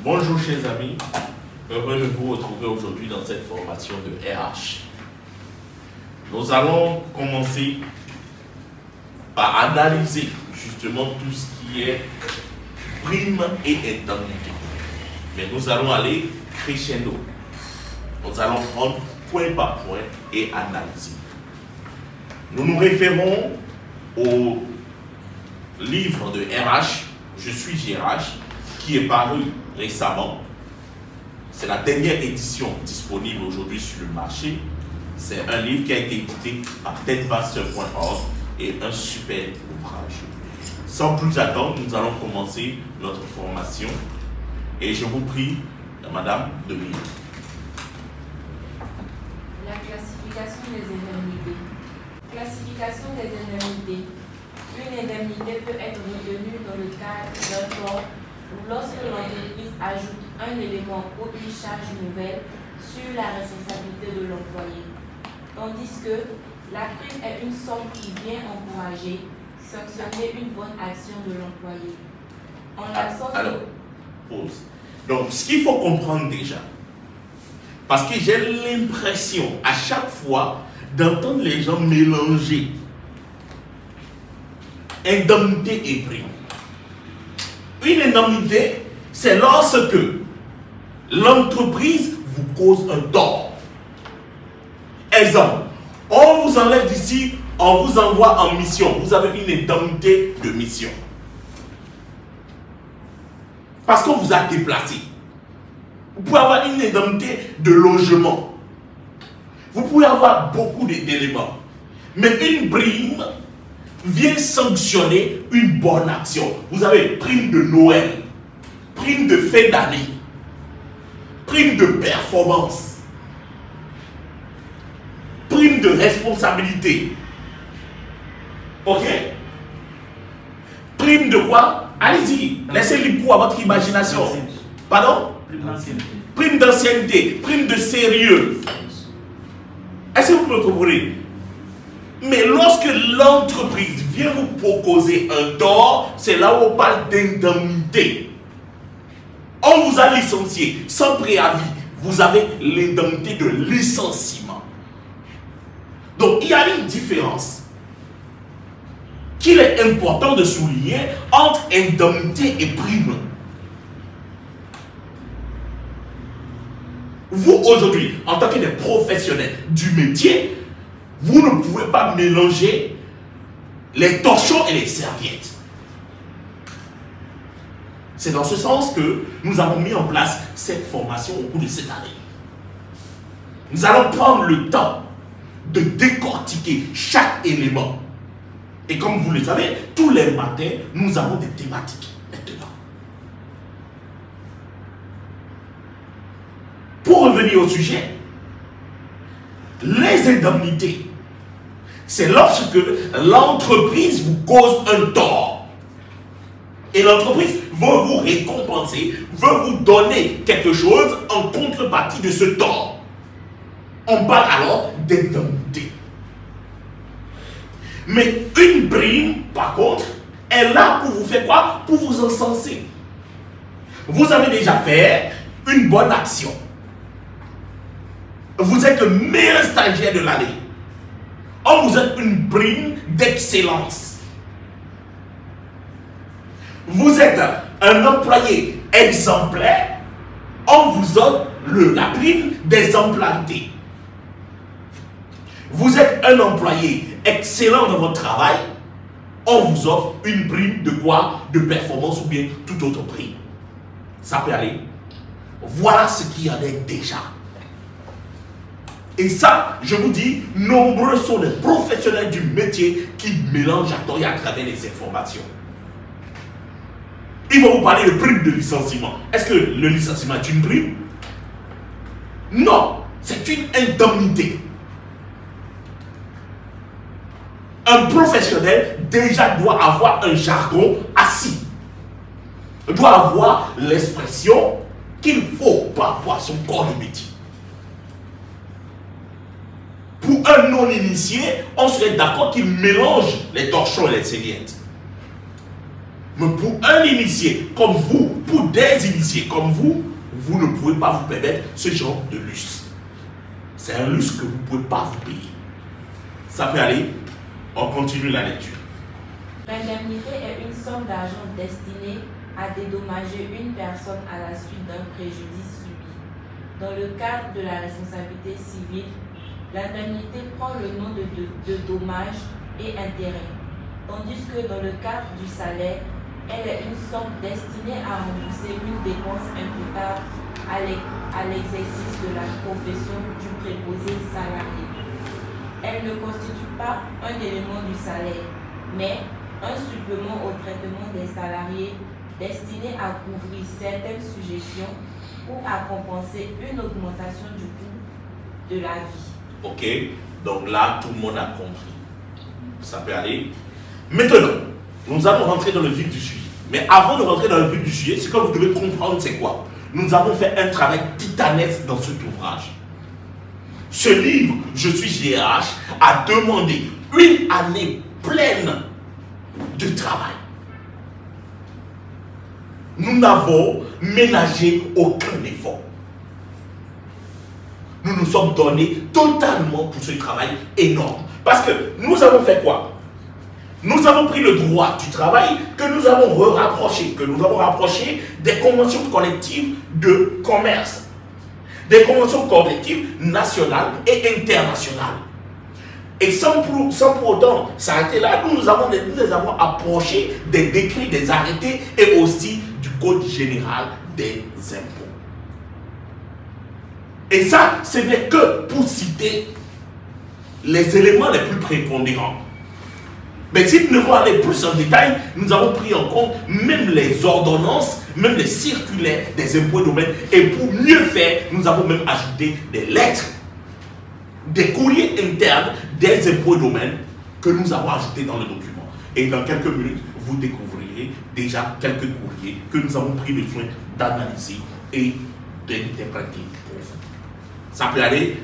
Bonjour chers amis, heureux de vous retrouver aujourd'hui dans cette formation de RH. Nous allons commencer par analyser justement tout ce qui est prime et indemnité. Mais nous allons aller crescendo. Nous allons prendre point par point et analyser. Nous nous référons au livre de RH, Je suis GRH, qui est paru récemment. C'est la dernière édition disponible aujourd'hui sur le marché. C'est un livre qui a été édité par tedvaster.org et un super ouvrage. Sans plus attendre, nous allons commencer notre formation et je vous prie, Madame, de lire. La classification des indemnités. Classification des indemnités. Une indemnité peut être retenue dans le cadre d'un tort ou lorsque l'entreprise ajoute un élément ou une charge nouvelle sur la responsabilité de l'employé. Tandis que la prime est une somme qui vient encourager, sanctionner une bonne action de l'employé. En l'absence Alors, pause. Donc, ce qu'il faut comprendre déjà, parce que j'ai l'impression à chaque fois d'entendre les gens mélanger indemnité et prime. Une indemnité, c'est lorsque l'entreprise vous cause un tort. Exemple, on vous enlève d'ici, on vous envoie en mission. Vous avez une indemnité de mission. Parce qu'on vous a déplacé. Vous pouvez avoir une indemnité de logement. Vous pouvez avoir beaucoup d'éléments. Mais une prime vient sanctionner une bonne action. Vous avez prime de Noël, prime de fin d'année, prime de performance, prime de responsabilité. Ok? Prime de quoi? Allez-y, laissez libre cours à votre imagination. Pardon? Prime d'ancienneté, prime de sérieux. Est-ce que vous me comprenez? Mais lorsque l'entreprise vient vous proposer un tort, c'est là où on parle d'indemnité. On vous a licencié sans préavis. Vous avez l'indemnité de licenciement. Donc, il y a une différence qu'il est important de souligner entre indemnité et prime. Vous, aujourd'hui, en tant que des professionnels du métier, vous ne pouvez pas mélanger les torchons et les serviettes. C'est dans ce sens que nous avons mis en place cette formation au cours de cette année. Nous allons prendre le temps de décortiquer chaque élément. Et comme vous le savez, tous les matins, nous avons des thématiques maintenant. Pour revenir au sujet, les indemnités, c'est lorsque l'entreprise vous cause un tort. Et l'entreprise veut vous récompenser, veut vous donner quelque chose en contrepartie de ce tort. On parle alors d'indemnité. Mais une prime, par contre, est là pour vous faire quoi? Pour vous encenser. Vous avez déjà fait une bonne action. Vous êtes le meilleur stagiaire de l'année. On vous donne une prime d'excellence. Vous êtes un employé exemplaire. On vous donne la prime d'exemplarité. Vous êtes un employé excellent dans votre travail. On vous offre une prime de quoi? De performance ou bien toute autre prime. Ça peut aller. Voilà ce qu'il y avait déjà. Et ça, je vous dis, nombreux sont les professionnels du métier qui mélangent à tort et à travers les informations. Ils vont vous parler de prime de licenciement. Est-ce que le licenciement est une prime? Non, c'est une indemnité. Un professionnel déjà doit avoir un jargon assis. Doit avoir l'expression qu'il faut par rapport à son corps de métier. Pour un non-initié, on serait d'accord qu'il mélange les torchons et les serviettes. Mais pour un initié comme vous, pour des initiés comme vous, vous ne pouvez pas vous permettre ce genre de luxe. C'est un luxe que vous ne pouvez pas vous payer. Ça peut aller. On continue la lecture. L'indemnité est une somme d'argent destinée à dédommager une personne à la suite d'un préjudice subi. Dans le cadre de la responsabilité civile, l'indemnité prend le nom de dommages et intérêts, tandis que dans le cadre du salaire, elle est une somme destinée à rembourser une dépense imputable à l'exercice de la profession du préposé salarié. Elle ne constitue pas un élément du salaire, mais un supplément au traitement des salariés destiné à couvrir certaines sujétions ou à compenser une augmentation du coût de la vie. Ok, donc là, tout le monde a compris. Ça peut aller. Maintenant, nous allons rentrer dans le vif du sujet. Mais avant de rentrer dans le vif du sujet, ce que vous devez comprendre, c'est quoi? Nous avons fait un travail titanesque dans cet ouvrage. Ce livre, Je suis GRH, a demandé une année pleine de travail. Nous n'avons ménagé aucun effort. Nous nous sommes donnés totalement pour ce travail énorme. Parce que nous avons fait quoi? Nous avons pris le droit du travail que nous avons rapproché des conventions collectives de commerce, des conventions collectives nationales et internationales. Et sans pour autant s'arrêter là, nous les avons approchés des décrets, des arrêtés et aussi du Code général des impôts. Et ça, ce n'est que pour citer les éléments les plus prépondérants. Mais si nous devons aller plus en détail, nous avons pris en compte même les ordonnances, même les circulaires des impôts et domaines. Et pour mieux faire, nous avons même ajouté des lettres, des courriers internes des impôts et domaines que nous avons ajoutés dans le document. Et dans quelques minutes, vous découvrirez déjà quelques courriers que nous avons pris le soin d'analyser et d'interpréter pour vous. Ça peut aller.